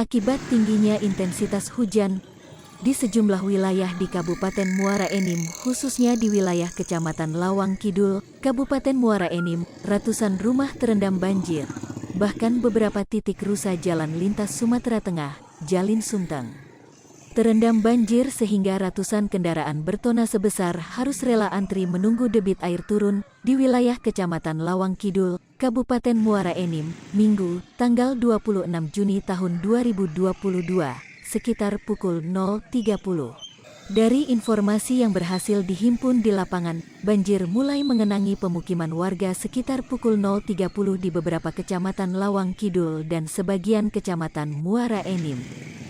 Akibat tingginya intensitas hujan di sejumlah wilayah di Kabupaten Muara Enim, khususnya di wilayah Kecamatan Lawang Kidul, Kabupaten Muara Enim, ratusan rumah terendam banjir. Bahkan beberapa titik rusa jalan lintas Sumatera Tengah, Jalin Sunteng, terendam banjir sehingga ratusan kendaraan bertona sebesar harus rela antri menunggu debit air turun di wilayah Kecamatan Lawang Kidul, Kabupaten Muara Enim, Minggu, tanggal 26 Juni tahun 2022, sekitar pukul 0.30. Dari informasi yang berhasil dihimpun di lapangan, banjir mulai mengenangi pemukiman warga sekitar pukul 0.30 di beberapa kecamatan Lawang Kidul dan sebagian kecamatan Muara Enim.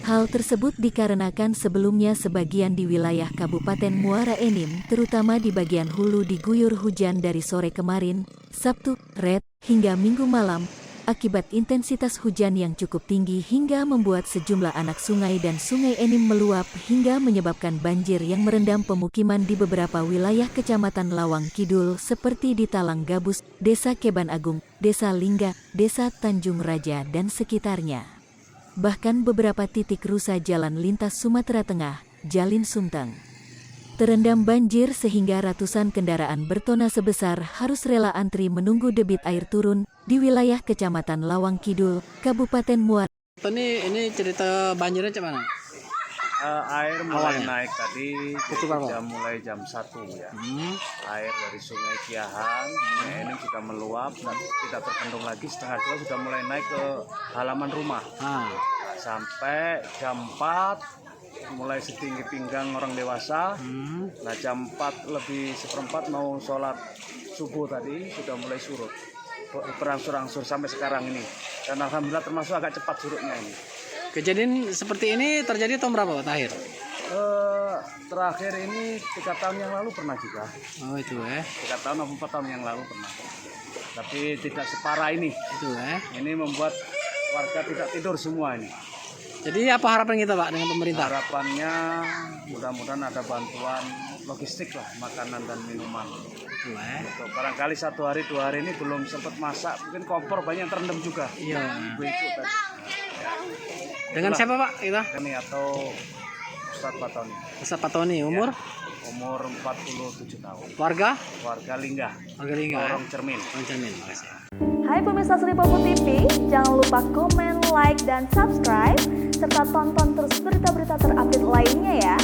Hal tersebut dikarenakan sebelumnya sebagian di wilayah Kabupaten Muara Enim, terutama di bagian hulu diguyur hujan dari sore kemarin, Sabtu, Red, hingga Minggu malam, akibat intensitas hujan yang cukup tinggi hingga membuat sejumlah anak sungai dan sungai Enim meluap hingga menyebabkan banjir yang merendam pemukiman di beberapa wilayah Kecamatan Lawang Kidul seperti di Talang Gabus, Desa Keban Agung, Desa Lingga, Desa Tanjung Raja dan sekitarnya. Bahkan beberapa titik rusa jalan lintas Sumatera Tengah, Jalin Sunteng, terendam banjir sehingga ratusan kendaraan bertona sebesar harus rela antri menunggu debit air turun di wilayah Kecamatan Lawang Kidul, Kabupaten Muara. Ini cerita banjirnya gimana? Air mulai Awalnya? naik tadi mulai jam 1 ya. Air dari Sungai Kiahan, Sungai Enim sudah meluap dan tidak terbendung lagi, setengah 2 sudah mulai naik ke halaman rumah. Sampai jam 4 mulai setinggi pinggang orang dewasa. Nah jam 4 lebih seperempat mau sholat subuh tadi sudah mulai surut, berangsur-angsur sampai sekarang ini, dan alhamdulillah termasuk agak cepat surutnya ini. Kejadian seperti ini terjadi tahun berapa Pak Tahir? Terakhir ini 3 tahun yang lalu pernah juga. Oh itu 3 tahun atau 4 tahun yang lalu pernah. Tapi tidak separah ini. Itu Ini membuat warga tidak tidur semua ini. Jadi apa harapan kita Pak dengan pemerintah? Harapannya mudah-mudahan ada bantuan logistik lah, makanan dan minuman. Itu Barangkali 1 hari 2 hari ini belum sempat masak, mungkin kompor banyak yang terendam juga. Iya. Ibu-ibu tadi. Dengan siapa Pak kita? Ini atau Ustadz Patoni. Ustadz Patoni, umur? Umur 47 tahun. Warga? Warga Lingga. Warga Lingga. Orang Cermin. Orang Cermin, makasih. Hai pemirsa Sri Popo TV, jangan lupa komen, like, dan subscribe, serta tonton terus berita-berita terupdate lainnya ya.